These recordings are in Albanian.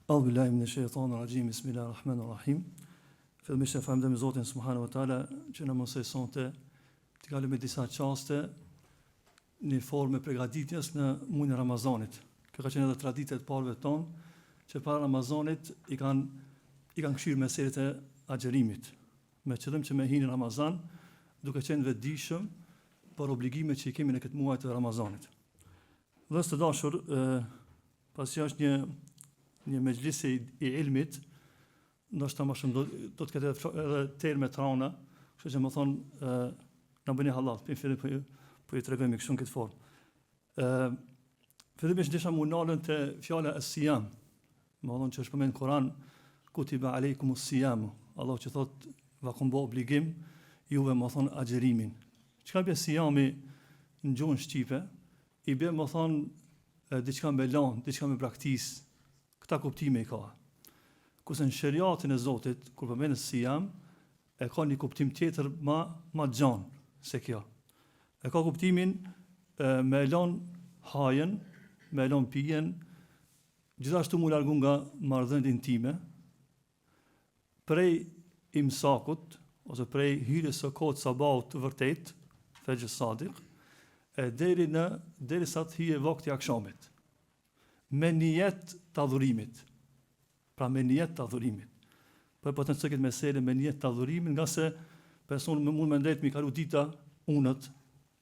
A'udhu billahi minash shaitanir rajim. Bismillahir rahmanir rahim. Fillimisht e falenderoj Zotin subhanahu wa taala që na mësoi sonte të kalojmë disa çaste në formë përgatitjes në muajin e Ramazanit. Kjo ka qenë edhe traditë e parëve tonë që para Ramazanit i kanë këshirë meselet e agjerimit, me qëllim që me hinë Ramazan, duke qenë vetëdijshëm për obligimet që i kemi në këtë muaj të Ramazanit. Dhe së dashur, pasi është një mejlisi i ilmit, ndoshta më shumë do të ketë edhe terme trana, kështu që më thonë në bëni hallat, për fillim po i tregojmë kështu në këtë formë. Fillimisht desha më nalën të fjala as-siyam, më thonë që është përmend në Kur'an, kutiba alaykumus siyam, Allah që thot va kom bë obligim juve më thonë agjerimin. Çka bë siyami në gjuhën shqipe? I bë më thonë diçka me lan, diçka me praktis. Këta kuptime i ka. Kurse në shariatin e Zotit, kur përmendet siyam, e ka një kuptim tjetër ma gjan se kjo. E ka kuptimin me lan hajen, me lan pijen, gjithashtu mu largu nga marrëdhëniet intime, prej imsakut, ose prej hyrjes së kohët sabahut të vërtet, fajr sadiq, deri sa të hije vakti i akşamit. Me nijet të adhurimit. Pra me nijet të adhurimit. Po të nëse këtë mesele me nijet të adhurimit, nga se person mund me ndrejt mi kalu dita unët,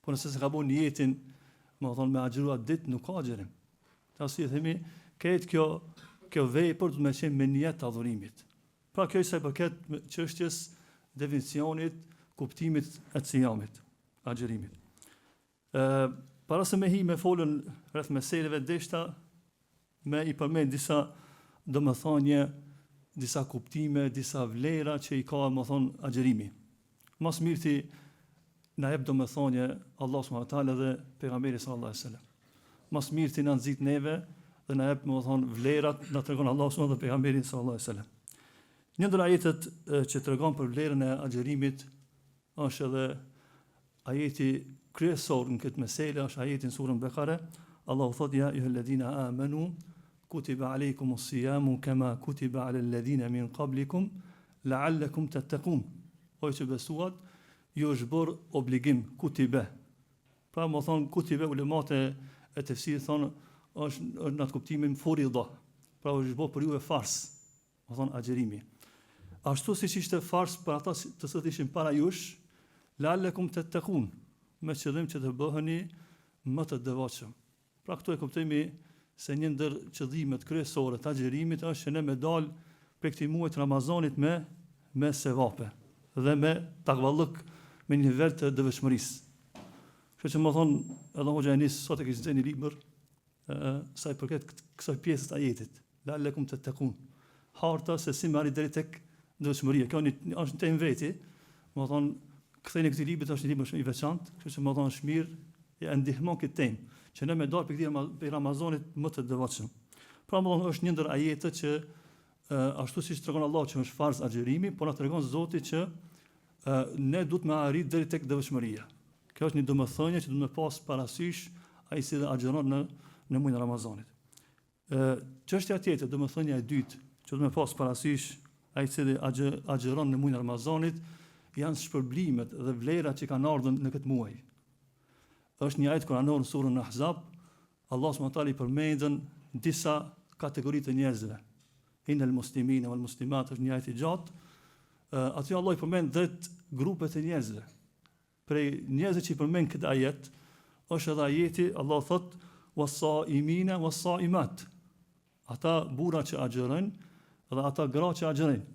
po nëse se ka bo nijetin, më thonë me agjërua ditë, nuk ka agjerim. Ta si e themi, këtë kjo vepër të me qenë me nijet të adhurimit. Pra kjo sa i përket çështjes definicionit, kuptimit e siyamit, agjërimit. Para se me hi me folën rreth meseleve, deshta me i përmend disa domethënie, disa kuptime, disa vlera që i ka më thonë agjerimi. Mas mirti na jep domethënie Allah subhanahu wa taala dhe pejgamberi sallallahu alaihi wasallam. Mas mirti na nxit neve dhe na jep më thonë vlerat na tregon Allah subhanahu dhe pejgamberi sallallahu alaihi wasallam. Një ndër ajetet që tregon për vlerën e agjerimit është edhe ajeti kryesor në këtë meselë, është ajeti në surën Bekare. Allahu thot ja ayyuhalladhina amanu kutiba alaykumus siyamu kama kutiba alal ladhina min qablikum la'allakum tattaqun. O që besuat, ju është bërë obligim kutibe. Pra më thonë kutibe ulemat e tefsirit thonë është në të kuptimin furida. Pra është bërë për ju e fars, më thonë agjerimi. Ashtu siç ishte fars për ata të cilët ishin para jush, la'allakum tattaqun, me qëllim që të bëheni më të devotshëm. Pra këtu e kuptojmë se një ndër qëllimet kryesore të agjerimit është që ne me dal për këtij muajit Ramazanit me sevape dhe me takvallëk, me një nivel të devotshmërisë. Kështu që më thonë, edhe hoxha e nis sot e kishte nxjerrë një libër sa i përket kësaj pjesës të ajetit, la'allakum tattaqun. Harta se si marri deri tek devotshmëria. Kjo është një temë veti, më thonë, kthejnë e këtij librit është një libër shumë i veçantë, kështu që më thonë është mirë, e ndihmon këtë temë, që ne me dalë për Ramazanit më të devotshëm. Pra më thonë është një ndër ajetët që ashtu siç tregon Allah që është farz agjerimi, por na tregon Zoti që ne duhet me arrit deri tek devotshmëria. Kjo është një domethënie që duhet me pas parasysh ai që agjeron në muajin e Ramazanit. Çështja tjetër, domethënia e dytë, që duhet me pas parasysh ai që agjeron në muajin e Ramazanit, janë shpërblimet dhe vlerat që kanë ardhur në këtë muaj. Është një ajet kuranor në surën Ahzab, Allah subhanahu wa taala i përmendën disa kategori të njerëzve. Innal muslimina wal muslimat, është një ajet i gjatë. Aty Allah i përmend 10 grupe të njerëzve. Prej njerëzve që i përmend këtë ajet, është edhe ajeti Allah thot was-saimina was-saimat. Ata burra që agjerojnë dhe ata gra që agjerojnë.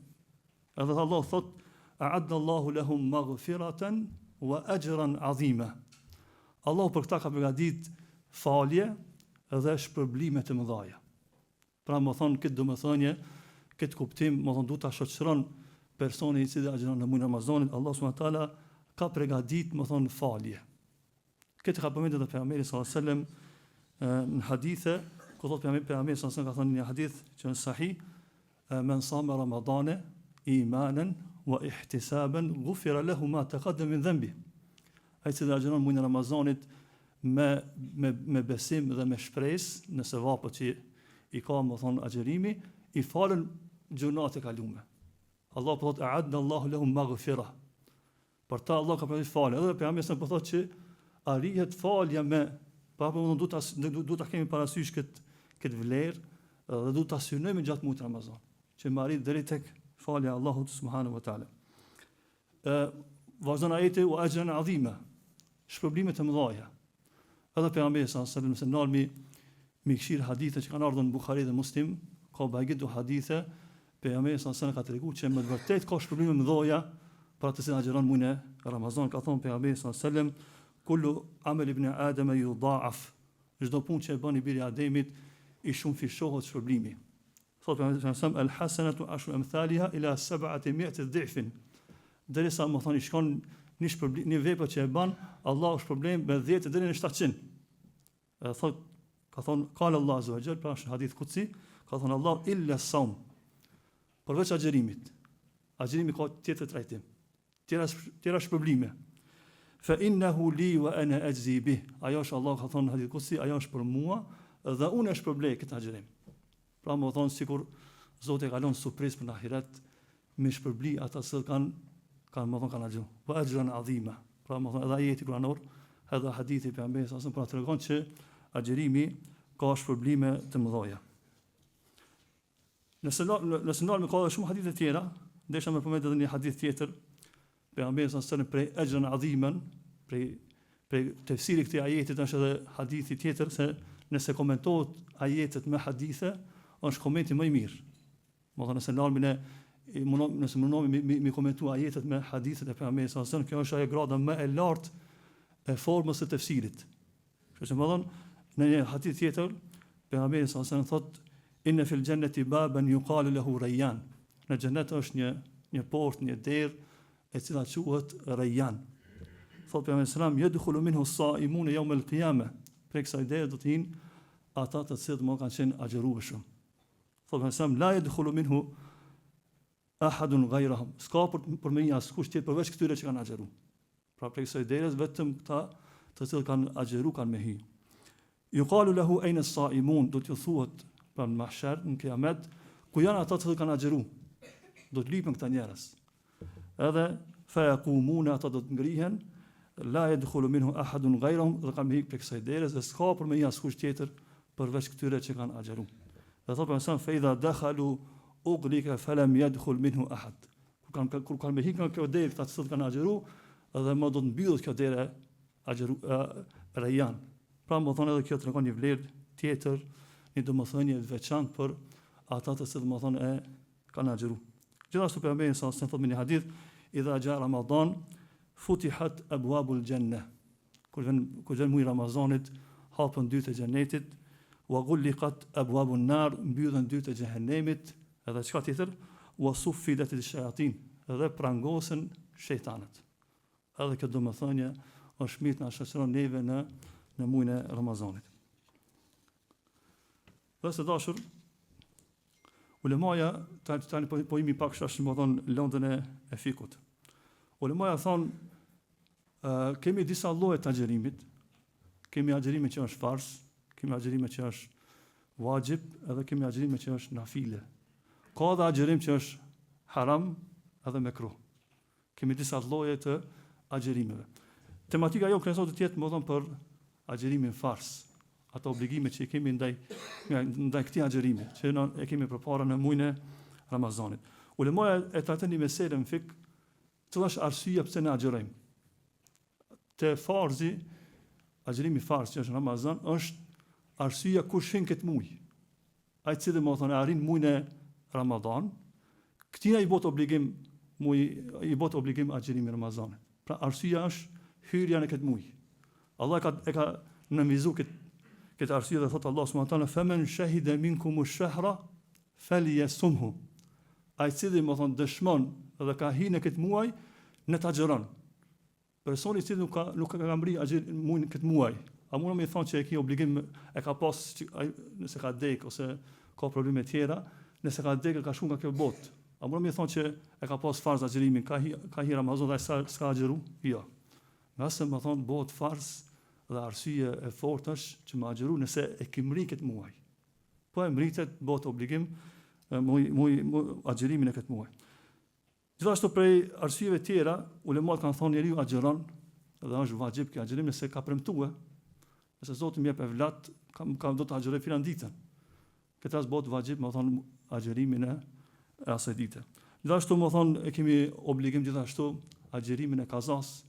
Edhe Allah thot a'adda Allahu lahum maghfiratan wa ajran 'azima. Allah për këta ka përgatit falje dhe shpërblime të mëdhaja. Pra më thonë këtë domethënie, këtë kuptim, më thonë du të shoqëron personi i cili agjeron në muajin e Ramazanit, Allah subhanahu wa taala ka përgatit, më thonë, falje. Këtë ka përmendur edhe pejgamberi sallallahu alajhi wasallam në hadithe, ku thotë pejgamberi sallallahu alajhi wasallam ka thënë një hadith që është sahih, men sama Ramadane imanan wa ihtisaban ghufira lahu ma taqaddama min dhanbi. Ai që agjeron muajin e Ramazanit me besim dhe me shpresë në sevapët që i ka, më thonë, agjerimi, i falën gjunat e kalume. Allah po thotë a'adna Allahu lahum maghfira. Për ta Allah ka përgatitur falje. Edhe pejgamberi po thotë që arrihet falja me, pa duhet ta kemi parasysh këtë vlerë dhe duhet ta synojmë gjatë muajit Ramazan, që më arrit deri tek falja e Allahut subhanahu wa taala. Vazhdon ajeti u ajran azima, shpërblime të mëdha. Edhe pejgamberi sallallahu alaihi wasallam mi këshir hadithe që kanë ardhur në Buhari dhe Muslim, ka bagjetu hadithe, pejgamberi sallallahu alaihi wasallam ka treguar që me vërtet ka shpërblime të mëdha për atë që agjeron muajin e Ramazan. Ka thonë pejgamberi sallallahu alaihi wasallam, kullu amal ibn Adam yudha'af. Çdo punë që e bën i biri Ademit i shumë fishohet shpërblimi. Thotë pejgamberi sallallahu alaihi wasallam, al-hasanatu ashru amthaliha ila 700 dhifin. Derisa më thonë i shkon një vepër që e bën, Allahu shpërblen me 10 deri në 700. Thotë, ka thonë qala Allah azza wa jall, pra është hadith kutsi, ka thonë Allah illa saum. Përveç agjerimit. Agjerimi ka tjetër trajtim. Tjera shpërblime. Fa innahu li wa ana ajzi bih. Ajo është Allah ka thonë hadith kutsi, ajo është për mua dhe unë e shpërblej këtë agjerim. Pra më thonë sikur Zoti e ka lënë surprizë për në ahiret me shpërbli ata që kanë agjeru. Wa ajran azima. Pra më thonë edhe ajeti kuranor, edhe hadithi pejgamberit sa pra tregon që agjerimi ka shpërblime të mëdha. Nëse ndalme ka shumë hadithe tjera, desha me përmend edhe një hadith tjetër, pejgamberi sa prej ajran aziman, prej tefsirit këtij ajetit është edhe hadithi tjetër se nëse komentohet ajetet me hadithe, është komenti më i mirë. Domethënë nëse ndalme nëse mundohemi mi komentu ajetet me hadithet e pejgamberit sa kjo është ajo grada më e lartë e formës së tefsirit. Kështu që në një hadith tjetër, pejgamberi sa thotë inna fil jannati baban yuqalu lahu Rayyan. Në xhenet është një portë, një derë e cila quhet Rayyan. Thotë pejgamberi sallam yadkhulu minhu as-sa'imun yawm al-qiyamah. Për kësaj dere do të hinë ata të cilët më kanë qenë agjërueshëm. Thotë pejgamberi sallam la yadkhulu minhu ahadun ghayrahum. Ska për me një askush tjetër përveç këtyre që kanë agjëruar. Pra për kësaj dere vetëm këta të cilët kanë agjëruar kanë me hy. Yuqalu lahu ayna as-sa'imun, do t'ju thuhet pra në mahsher, në kiamet, ku janë ata që kanë agjëruar. Do të lipen këta njerëz. Edhe fa yaqumuna, ata do të ngrihen, la yadkhulu minhu ahadun ghayrahum, dhe kanë me hik për kësaj dere, dhe s'ka për me një askush tjetër përveç këtyre që kanë agjëruar. Dhe thotë pejgamberi fa idha dakhalu ughliqa falam yadkhul minhu ahad. Kur kanë me hik në kjo derë, ata që kanë agjëruar, edhe më do të mbyllet kjo derë Rayyan. Pra më thonë edhe kjo tregon një vlerë tjetër, një domethënie të veçantë për ata të cilët domethënë e kanë agjëruar. Gjithashtu pejgamberi sa thotë në një hadith, idha ja Ramadan futihat abwabul janna. Kur vjen muaji Ramazanit, hapën dytë e xhenetit, wa ghulliqat abwabun nar, mbyllen dytë e xhehenemit, edhe çka tjetër, wa suffidat ash-shayatin, edhe prangosen shejtanët. Edhe kjo domethënie është mirë na shoqëron neve në muajin e Ramazanit. Dhe së dashur, ulemaja, tani po imi pak shash më thonë lëndën e fikut. Ulemaja thonë, kemi disa lloje të agjerimit, kemi agjerimin që është fars, kemi agjerimin që është wajib, edhe kemi agjerimin që është nafile. Ka dhe agjerim që është haram edhe mekruh. Kemi disa lloje të agjerimeve. Tematika jo kryesore do të jetë më thonë për agjerimin fars, ato obligime që i kemi ndaj këtij agjerimi, që e kemi përpara në muajin e Ramazanit. Ulemaja e trajtojnë një meselë në fik, cila është arsyeja pse ne agjerojmë. Te farzi, agjerimi fars që është në Ramazan, është arsyeja kush fin këtë muaj. Ai i cili më thonë arrin muajin e Ramazan, këtina i bot obligim agjerimi Ramazanit. Pra arsyeja është hyrja në këtë muaj. Allah e ka nënvizu këtë arsye dhe thotë Allah subhanahu wa taala faman shahida minkum ash-shahra falyasumhu. Ai cili më thon dëshmon dhe ka hyrë në këtë muaj në ta xheron. Personi i cili nuk ka mbri muajin këtë muaj, a mund të më thonë që e ka obligim, e ka pas nëse ka dek ose ka probleme tjera, nëse ka dek ka shumë nga kjo botë. A mund të më thonë që e ka pas farz agjerimin, ka hyrë Ramazan dhe s'ka agjëru? Jo. Nëse më thonë bëhet farz dhe arsye e fortë është që më agjëru nëse e ke mri këtë muaj. Po e mritet, bëhet obligim agjerimin e këtë muaj. Gjithashtu prej arsyeve tjera, ulemat kanë thonë njeriu agjeron, dhe është vajib kjo agjerim nëse ka premtuar, nëse Zoti më jep evlat, do të agjeroj filan ditën. Këtë rast bëhet vajib, më thonë agjerimin e asaj dite. Gjithashtu më thonë e kemi obligim gjithashtu agjerimin e kazas.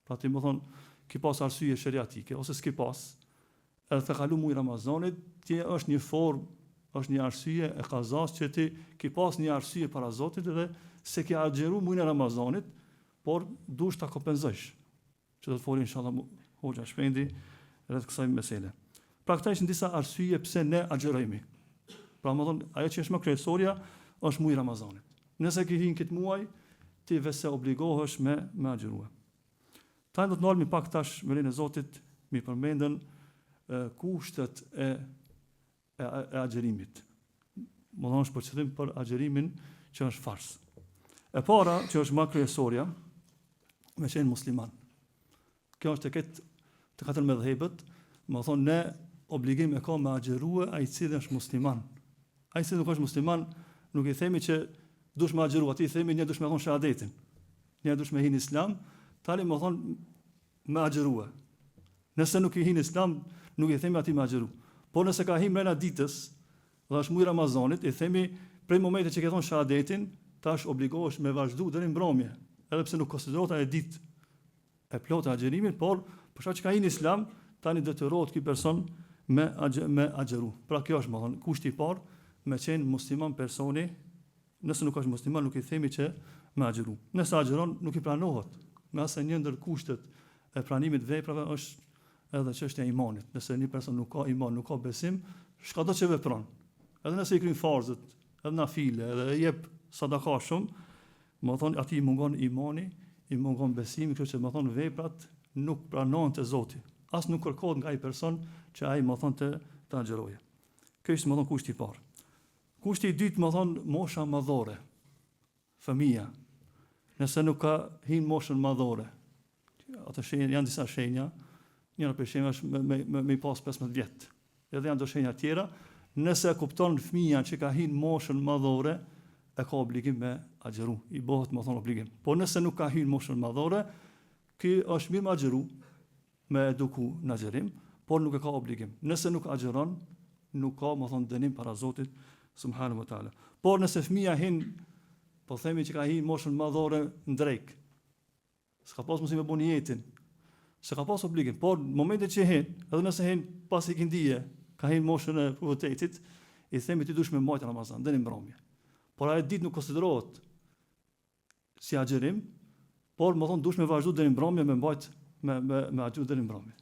Pra ti më thonë ki pas arsye sheriatike ose s'ki pas, edhe të kalu muaj Ramazanit, ti është një formë, është një arsye e kazas që ti ki pas një arsye para Zotit dhe se ki agjeru muajin e Ramazanit, por dush ta kompenzosh. Që do të folin inshallah hoxha shpendi rreth kësaj mesele. Pra këta ishin disa arsye pse ne agjerojmë. Pra më thonë, ajo që është më kryesorja është muaji i Ramazanit. Nëse ke hin këtë muaj, ti vetë obligohesh me agjerua. Ta do të ndalmi pak tash me lenin e Zotit, mi përmendën kushtet e agjerimit. Më thonë për qëllim për agjerimin që është fars. E para që është më kryesorja, me qenë musliman. Kjo është të katër mëdhëbet, më thonë ne obligim e ka me agjerua ai i cili është musliman. Ai i cili nuk është musliman, nuk i themi që dush me agjerua, ti i themi një dush me thonë shahadetin. Një dush me hin islam, tani më thonë me agjerua. Nëse nuk i hin islam, nuk i themi ati me agjeru. Por nëse ka hin mrena ditës, dhe është muaj Ramazanit, i themi prej momentit që ke thonë shahadetin, tash obligohesh me vazhdu deri në mbrëmje, edhe pse nuk konsiderohet ajo ditë e plotë e agjerimit, por për shkak që ka hin islam, tani detyrohet ky person me agjeru. Pra kjo është, më thonë, kushti i parë me qenë musliman personi, nëse nuk është musliman, nuk i themi që me agjeru. Nëse agjeron, nuk i pranohet. Nga se një ndër kushtet e pranimit veprave është edhe çështja e imanit. Nëse një person nuk ka iman, nuk ka besim, çdo që vepron, edhe nëse i kryen farzët, edhe nafile, edhe jep sadaka shumë, më thonë atij i mungon imani, i mungon besimi, kështu që më thonë veprat nuk pranohen te Zoti. As nuk kërkohet nga ai person që ai më thonë të agjeroje. Kjo është më thonë kushti i parë. Kushti i dytë më thonë mosha madhore. Fëmia. Nëse nuk ka hin moshën madhore. Ato shenja janë disa shenja. Njëra prej shenjave është me pas 15 vjet. Edhe janë do shenja tjera. Nëse kupton fëmia që ka hin moshën madhore, e ka obligim me agjeru. I bëhet më thonë obligim. Po nëse nuk ka hin moshën madhore, ky është mirë me agjeru, me eduku në agjerim, por nuk e ka obligim. Nëse nuk agjeron, nuk ka më thonë dënim para Zotit subhanahu wa taala. Por nëse fëmia hin, po themi që ka hin moshën madhore në drejk, s'ka pas mundësi me bën jetin, s'ka pas obligim, por në momentin që hin, edhe nëse hin pas ikindije, ka hin moshën e pubertetit, i themi ti dush me mbajt Ramazan, deri në mbrëmje. Por ajo ditë nuk konsiderohet si agjerim, por më thonë dush me vazhdu deri në mbrëmje me mbajt me agjeru deri në mbrëmje.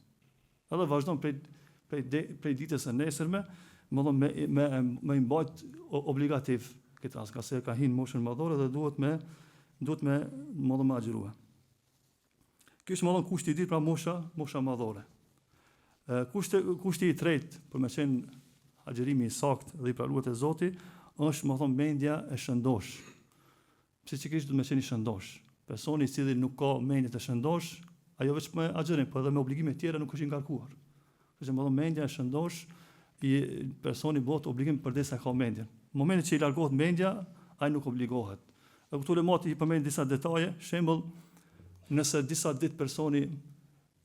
Edhe vazhdon prej ditës së nesërme, më thonë me mbajt obligativ këtë rast, ka se ka hin moshën madhore dhe duhet me më thonë me agjerua. Ky është më thonë kushti i dytë, pra mosha madhore. Kushti i tretë për me qenë agjerimi i saktë dhe i pranuar te Zoti është më thonë mendja e shëndosh. Psikikisht duhet me qenë i shëndosh. Personi i cili nuk ka mendje të shëndosh, ajo vetëm me agjerim, por edhe me obligime tjera nuk është i ngarkuar. Kështu që më thonë mendja e shëndosh, i personi bëhet obligim përdesa ka mendjen. Në momentin që i largohet mendja, ai nuk obligohet. Dhe këtu le moti i përmend disa detaje, shembull, nëse disa ditë personi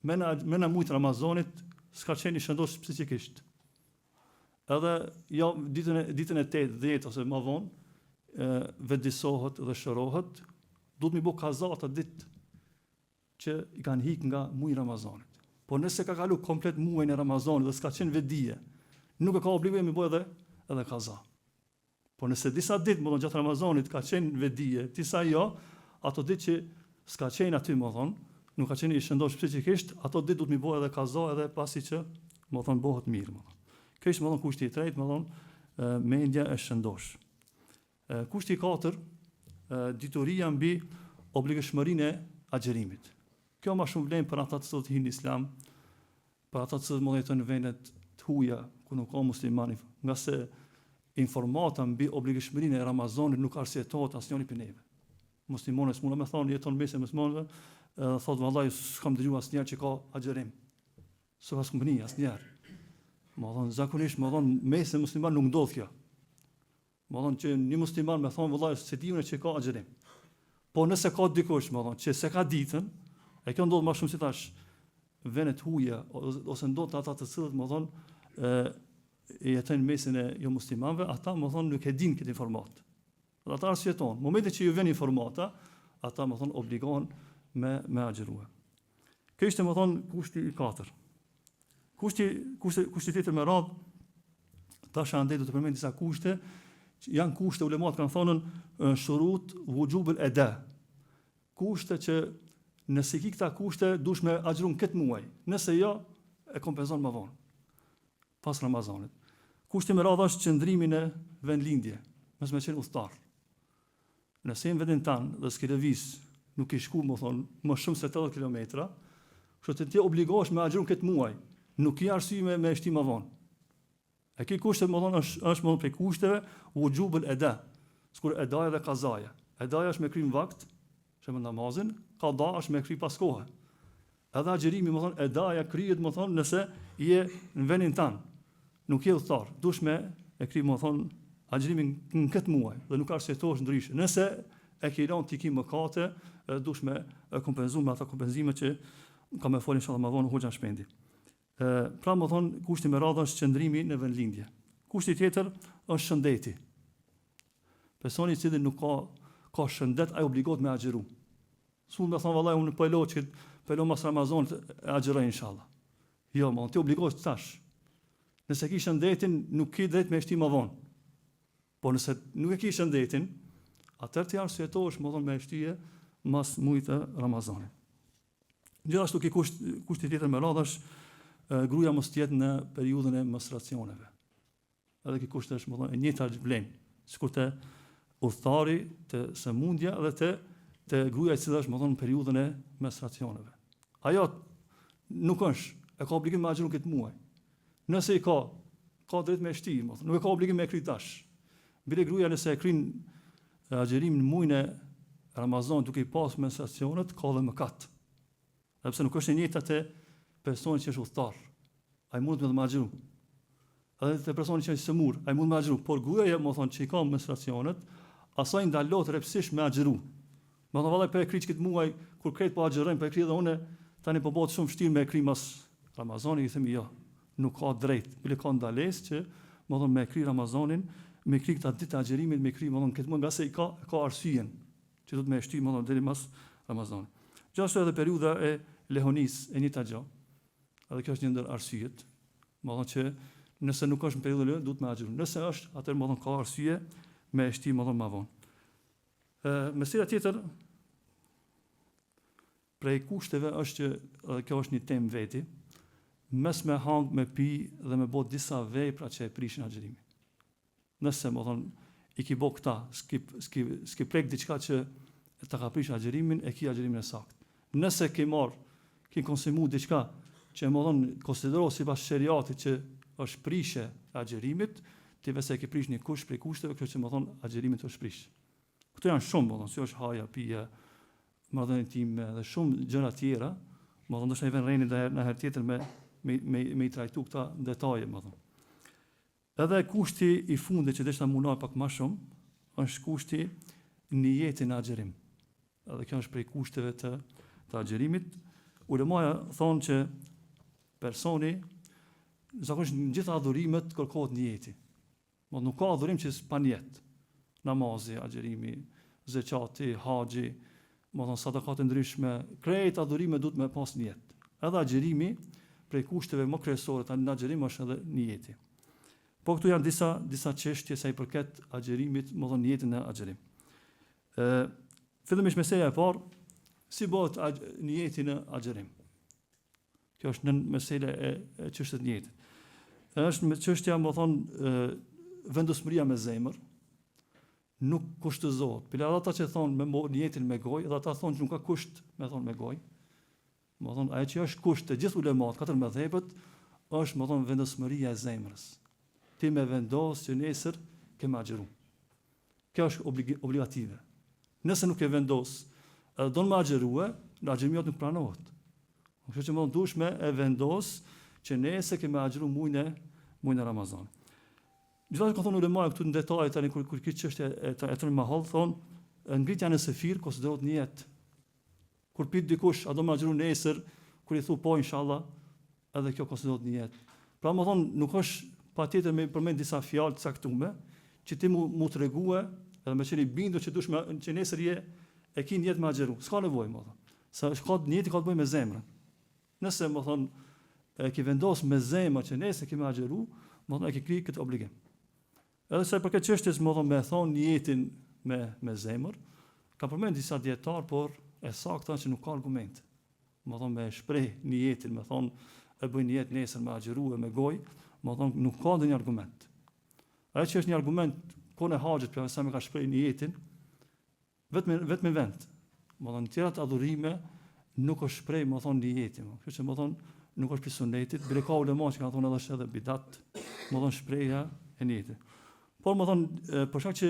me në muajt Ramazanit s'ka qenë i shëndosh psikikisht. Edhe jo ditën e 8, 10 ose më vonë vetëdijsohet dhe shërohet, duhet mi bëj kaza atë ditë që i kanë hik nga muaji Ramazanit. Por nëse ka kalu komplet muajin e Ramazanit dhe s'ka qenë vetdije, nuk e ka obligim mi bëj edhe kaza. Por nëse disa ditë më gjatë Ramazanit ka qenë vetdije, disa jo, ato ditë që s'ka qenë aty më thonë, nuk ka qenë i shëndosh psikikisht, ato ditë duhet mi bëj edhe kaza edhe pasi që më thonë bëhet mirë. Kjo është më thonë kushti i tretë, më thonë mendja e shëndosh. Kushti i katër, dituria mbi obligëshmërinë e agjerimit. Kjo më shumë vlen për ata që hin islam, për ata që jetojnë në vende të huaja ku nuk ka muslimanë, nga se informata mbi obligëshmërinë e Ramazanit nuk arsjetohet asnjëri prej neve. Muslimanët mund të thonë jeton mes muslimanëve, thotë vallahi s'kam dëgjuar asnjëherë që ka agjerim. S'ka skumbni asnjëherë. Më thonë zakonisht, mes musliman nuk ndodh kjo. Më thonë që një musliman me thonë vëllai se diun që ka agjërim. Po nëse ka dikush, më thonë, që se ka ditën, e kjo ndodh më shumë si tash venet huja ose ndodh ata të cilët më thonë jetojnë mesin e jo muslimanëve, ata më thonë nuk e din këtë informat. Dhe ata arsyeton, momentin që ju vjen informata, ata më thonë obligohen me agjërua. Kjo ishte më thonë kushti i 4. Kushti tjetër me radhë, tash andaj do të përmend disa kushte, janë kushte ulemat kanë thonën shurut wujub al-ada. Kushte që nëse ki këta kushte dush me agjërun këtë muaj, nëse jo e kompenzon më vonë pas Ramazanit. Kushti me radhë është qëndrimi në vendlindje, mos me qenë udhëtar. Nëse në vendin tanë dhe s'ke lëviz, nuk i shku më thonë më shumë se 80 kilometra, kështu të ti obligohesh me agjërun këtë muaj, nuk i arsye me shti më vonë. E ki kushte më thonë është më thonë prej kushteve wujub al-ada. Sikur edaja dhe kazaja. Edaja është me kry në vakt, shembull namazin, qada është me kry pas kohë. Edhe agjërimi më thonë edaja kryhet më thonë nëse je në vendin tanë. Nuk je udhëtar, dush me e kry më thonë agjërimin në këtë muaj dhe nuk arsyetohesh ndryshe. Nëse e ke lënë ti ki mëkate, dush me kompenzuar me ata kompenzime që ka më folën inshallah më vonë hoxha shpendi. Pra më thonë, kushti me radhë është qëndrimi në vendlindje. Kushti tjetër është shëndeti. Personi i cili nuk ka shëndet, ai obligohet me agjëru. S'mund të thonë vallai unë po mas Ramazanit e agjëroj inshallah. Jo, më ti obligohesh tash. Nëse ke shëndetin, nuk ke drejt me shtim më vonë. Po nëse nuk e ke shëndetin, atëherë ti arsyetohesh më vonë me shtije mas muajit të Ramazanit. Gjithashtu ke kushti tjetër me radhë është gruaja mos të jetë në periudhën e menstruacioneve. Edhe kjo kusht është më thonë e njëjta vlen, sikur të udhëtari, të sëmundja dhe të gruaja e cila është më thonë në periudhën e menstruacioneve. Ajo nuk është, e ka obligim me agjëru këtë muaj. Nëse i ka drejt me shti, më thonë, nuk e ka obligim me kry tash. Bile gruaja nëse e kryn agjërimin në muajin e Ramazanit duke i pas menstruacionet, ka dhe mëkat. Sepse nuk është e njëjta te personi që është udhëtar, ai mund të më agjëru. Edhe te personi që është sëmur, ai mund të më agjëru, por gruaja më thonë që i ka menstruacionet, asaj ndalohet rrepsisht me agjëru. Më thonë vallai po e kryq këtë muaj kur kret po agjërojmë, po e kryj edhe unë tani po bëhet shumë vështirë me e kryj mas Ramazanit, i themi jo, nuk ka drejt. Bile ka ndalesë që më thonë me e kryj Ramazanin, me kryj këta ditë agjërimit, me kryj më thonë këtë muaj nga se i ka arsyeën që do të më shty më thonë deri mas Ramazanit. Gjithashtu edhe periudha e lehonis e njëjta gjë. Edhe kjo është një ndër arsyet, më thonë që nëse nuk është në periudhën e lehtë, duhet me agjëru. Nëse është, atëherë më thonë ka arsye me shti më thonë më vonë. Mesela tjetër prej kushteve është që edhe kjo është një temë veti, mes me hang, me pi dhe me bë disa vepra që e prishin agjërimin. Nëse më thonë i ki bë këta, s'ki prek diçka që ta ka prish agjërimin, e ki agjërimin e saktë. Nëse ki konsumu diçka që më thonë konsiderohet sipas sheriatit që është prishje e agjërimit, ti vetë ke prish një kusht prej kushteve, kjo që më thonë agjërimit është prish. Këto janë shumë, më thonë, si është haja, pija, marrëdhënie intime dhe shumë gjëra tjera, më thonë ndoshta i vën rënë në herë tjetër me i trajtu këta detaje, më thonë. Edhe kushti i fundit që deshta munoj pak më shumë, është kushti niyetin e agjërim. Edhe kjo është prej kushteve të agjërimit. Ulemaja thonë që personi, zakonisht në gjitha adhurimet kërkohet niyeti. Nuk ka adhurim që s'pa niyet. Namazi, agjërimi, zeqati, haxhi, sadakat e ndryshme, krejt adhurime duhet me pas niyet. Edhe agjërimi, prej kushteve më kryesore të agjërim është edhe niyeti. Po këtu janë disa çështje sa i përket agjërimit, niyetin e agjërim. Fillimisht meseja e parë, si bëhet niyeti në agjërim. Kjo është në mesela e çështës niyetit. Është me çështja më thonë vendosmëria me zemër, nuk kushtëzohet. Për ata që thonë me niyetin me gojë, edhe ata thonë që nuk ka kusht me thonë me gojë. Më thonë ajo që është kusht të gjithë ulemat, katër mëdhëpet, është më thonë vendosmëria e zemrës. Ti me vendos që nesër ke me agjëru. Kjo është obligative. Nëse nuk e vendos, edhe do në me agjërue, në agjërimiot nuk pranohet. Kështu që më dush me e vendos që nesër ke me agjëru muajin e Ramazanit. Gjithashtu ka thonë ulemaja këtu në detaj tani kur kjo çështje e trajtojnë më holl, thonë ngritja në sefir konsiderohet niyet. Kur pyet dikush, a do më agjëru nesër, kur i thu po inshallah, edhe kjo konsiderohet niyet. Pra më thonë nuk është patjetër me përmend disa fjalë të caktuara që ti mu tregue edhe me qenë i bindur që dush që nesër e ki niyet me agjëru. S'ka nevojë më thonë. Sa shkot niyeti ka të bëjë me zemrën. Nëse më thonë e ki vendos me zemër që nesër ke me agjëru, më thonë e ki kri këtë obligim. Edhe se për këtë çështje më thonë me thonë niyetin me zemër, ka përmend disa dietar, por e saktë që nuk ka argument. Më thonë me shpreh niyetin, me thonë e bëj niyet nesër me agjëru e me gojë, më thonë nuk ka ndonjë argument. Ajo që është një argument kur në haxhet për sa më ka shpreh niyetin, vetëm vend. Më thonë tjerat adhurime nuk është shpreh, më thonë niyetin. Kështu që më thonë nuk është për sunetit, bile ka ulema që kanë thonë edhe bidat, më thonë shprehja e niyetit. Por më thonë për shkak që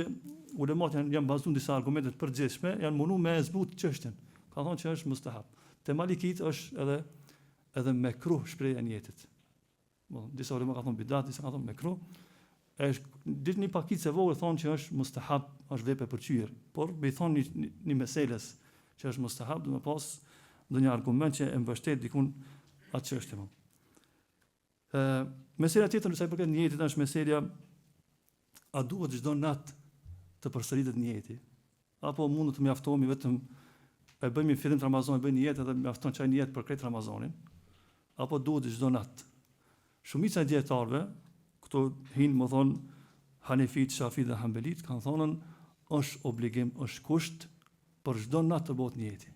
ulemat janë bazuar në disa argumente të përgjithshme, janë munduar me zbut çështjen. Ka thonë që është mustahab. Te Malikit është edhe mekruh shprehja e niyetit. Disa ulema kanë thonë bidat, disa kanë thonë mekruh. Është ditë një pakicë e vogël thonë që është mustahab, është vepër për çyr. Por me i thonë një meseles që është mustahab, do të pas ndonjë argument që e mbështet dikun atë çështje. Mesela tjetër sa i përket niyetit është meselia a duhet çdo natë të përsëritet niyeti, apo mund të mjaftohemi vetëm e bëjmë fillim të Ramazanit, bëjmë niyet edhe mjafton çaj niyet për këtë Ramazanin, apo duhet çdo natë. Shumica e dietarëve, këtu hin më thon Hanefit, Shafit dhe Hanbelit, kanë thonë është obligim, është kusht për çdo natë të bëhet niyeti.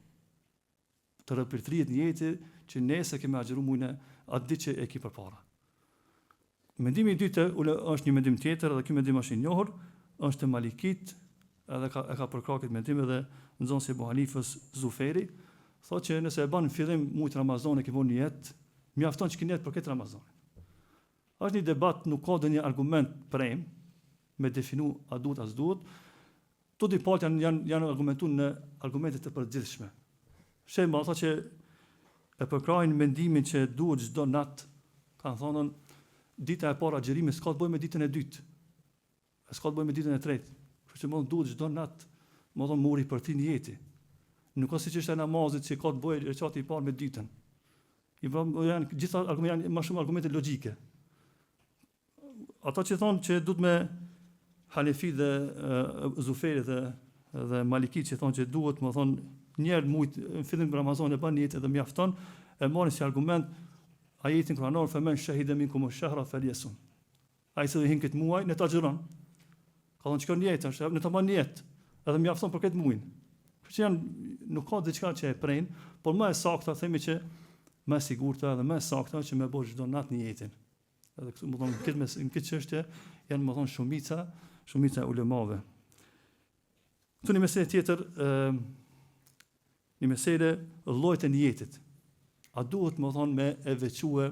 Të ripërtrihet niyeti që nesër kemë agjëru muajin atë ditë që e ki përpara. Mendimi i dytë është një mendim tjetër, edhe ky mendim është i njohur, është e Malikit, edhe e ka përkrahur këtë mendim edhe nxënësi Abu Hanifës Zuferi, thotë që nëse e bën në fillim muajit Ramazan e ke vënë niyet, mjafton që ke niyet për këtë Ramazan. Është një debat, nuk ka ndonjë argument prem me definu a duhet as duhet. Tutti i palët janë argumentuar në argumente të përgjithshme. Shembull, ata që e përkrahin mendimin që duhet çdo natë, kanë thonë dita e parë agjërimit s'ka të bëjë me ditën e dytë. S'ka të bëjë me ditën e tretë. Kështu që duhet çdo natë, më thonë muri për ti niyeti. Nuk ka siç është namazit që ka të bëjë recati i parë me ditën. Janë gjitha argumente, janë më shumë argumente logjike. Ata që thonë që duhet me Hanefi dhe Zuferi dhe Maliki që thonë që duhet, më thonë, njerë mujt në fillim Ramazan e bën niyet edhe mjafton, e marrin si argument ajetin kuranor femen shahida minkum ash-shahra falyasun. Ai se hin këtë muaj në ta xhiron. Ka thonë çka niyet është, në ta bën niyet, edhe mjafton për këtë muaj. Kështu që nuk ka diçka që e prein, por më e saktë themi që më e sigurta dhe më e saktë që më bëj çdo natë niyetin. Edhe kështu më thonë në këtë çështje janë më thonë shumica ulemave. Këtu një meselë tjetër, një meselë llojit e niyetit. A duhet më thonë me e veçue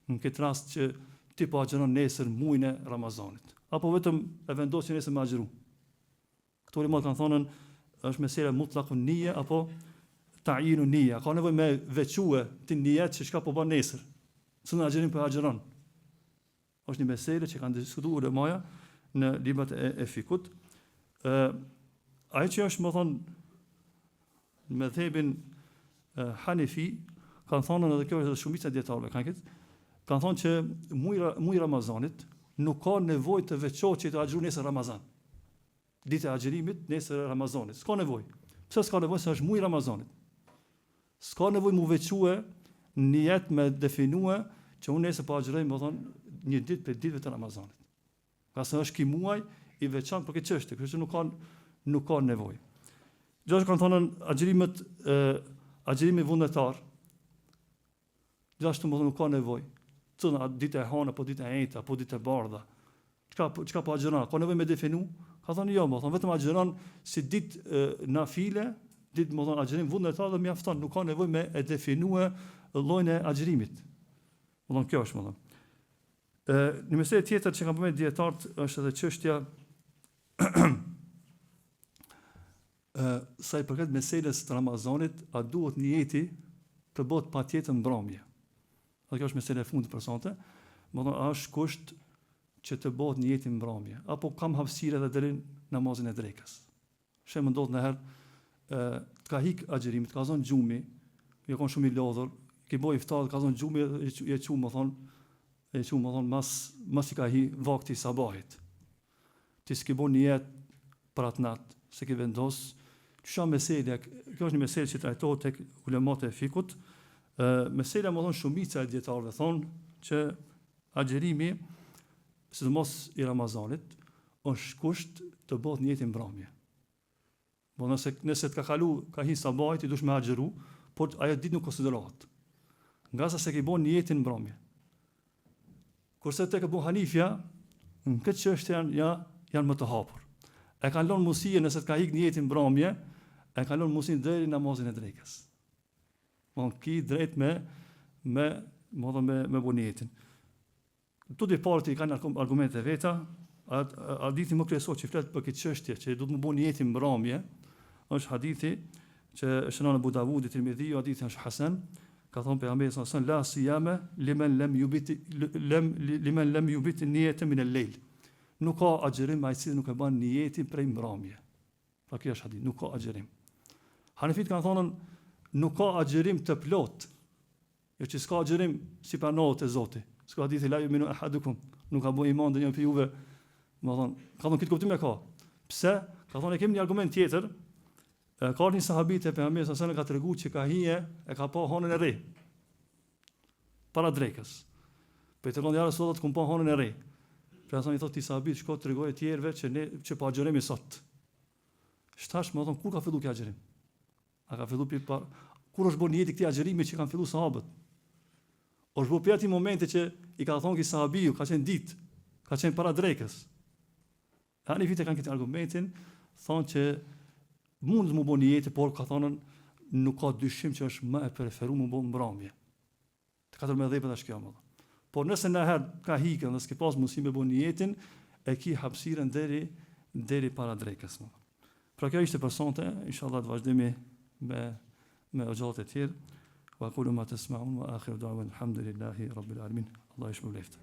në këtë rast që ti po agjëron nesër muajin e Ramazanit, apo vetëm e vendos nesër me agjëru. Këto ulemat kanë thonë është meselë mutlaqun niyya apo ta'yinu niyya. Ka nevojë me veçue ti niyet që çka po bën nesër. S'u agjërim po agjëron. Është një meselë që kanë diskutuar ulemaja në librat e fikut. Ai që është më thonë në mëdhëbin Hanefi, kanë thonë edhe kjo është shumica dietarëve kanë thonë që muaji Ramazanit nuk ka nevojë të veçohet që të agjëron nesër Ramazan. Dita e agjërimit nesër Ramazanit. S'ka nevojë. Pse s'ka nevojë se është muaji Ramazanit? S'ka nevojë mu veçue niyet me definue që unë nesër po agjëroj, më thonë, një ditë për ditëve të Ramazanit. Ka se është ky muaj i veçantë për këtë çështje, kështu që nuk ka nevojë. Gjithashtu kanë thonë agjërimi vullnetar. Gjithashtu më thonë nuk ka nevojë. Cëna ditë e hënë apo ditë e ejta apo ditë e bardha. Çka po agjeron? Ka nevojë me definu? Ka thonë jo, më thonë vetëm agjeron si ditë nafile, ditë më thonë agjerim vullnetar dhe mjafton, nuk ka nevojë me e definue llojin e agjerimit. Më thonë kjo është më thonë. Në meselë tjetër që kanë përmendur dietarët është edhe çështja sa i përket meselës të Ramazanit, a duhet niyeti të bëhet patjetër mbrëmje. Dhe kjo është meselë e fundit për sonte. Më thonë, a është kusht që të bëhet një jetë mbrëmje, apo kam hapësirë edhe deri namazin e drekës. Shemë ndodh në herë, të ka hik agjerimit, ka zonë gjumi, jo kon shumë i lodhur, ke boj iftar, ka zonë gjumi, e qumë më thonë, mas i ka hi vakti sabahit. Ti s'ke bo një jetë për atë natë, se ke vendosë, kjo është një meselë që trajtohet tek ulemat e fikut. Mesela më thonë shumica e dietarëve thonë që agjerimi, sidomos i Ramazanit, është kusht të bëhet një jetë mbrëmje. Po nëse të ka hi sabahit, i dush me agjeru, por ajo ditë nuk konsiderohet. Nga sa se ke bën një jetë mbrëmje. Kurse tek Abu Hanifja, në këtë çështje janë më të hapur. E kanë lënë mundësi nëse të ka hik një jetë mbrëmje, e kanë lënë mundësinë deri namazin e drekës. Von ki drejt me bonijetin. Tutti i parti kanë argumente veta, hadithi më kryesor që flet për këtë çështje që do të më bëni jetë mbrëmje, është hadithi që shënon Abu Davudi, Tirmidhi, hadithi është hasan, ka thonë pejgamberi sallallahu alajhi wasallam la siyama liman lam yubit niyatan min al-layl. Nuk ka agjerim ai që nuk e bën niyetin prej mbrëmje. Pra kjo është hadith, nuk ka agjerim. Hanefit kanë thonë nuk ka agjerim të plot. Jo që s'ka agjerim si panohet e Zoti. S'ka hadithi la yu'minu ahadukum, nuk ka bëj iman ndonjë për juve. Më thonë, ka thonë këtë kuptim e ka. Pse? Ka thonë e kemi një argument tjetër. Ka një sahabit e pejgamberit sallallahu alajhi wasallam ka treguar që ka hije e ka pa honën e re. Para drekës. Po i tregon ja Resulullah ku pa honën e re. Pra thonë i thotë ti sahabit shko tregoje të tjerëve që pa agjerimi sot. Shtash më thonë kur ka filluar kjo agjerim? A ka filluar kur është bën një jetë këtij agjerimi që kanë filluar sahabët? Është bën për atë momente që i ka thonë ki sahabiu, ka qenë ditë, ka qenë para drekës. Tani vite kanë këtë argumentin, thonë që mund të më bëni jetë, por ka thonën nuk ka dyshim që është më e preferuar më bën mbrëmje. Të katër mëdhëpet është kjo më. Por nëse në herë ka hikën dhe s'ke pas mundësi me bëni jetën, e ki hapësirën deri para drekës më. Pra kjo ishte për sonte, inshallah të vazhdojmë me xhallat e tjerë. Wa qulu ma tasma'un wa akhiru da'wana alhamdulillahi rabbil alamin. Allah ishmë leftë.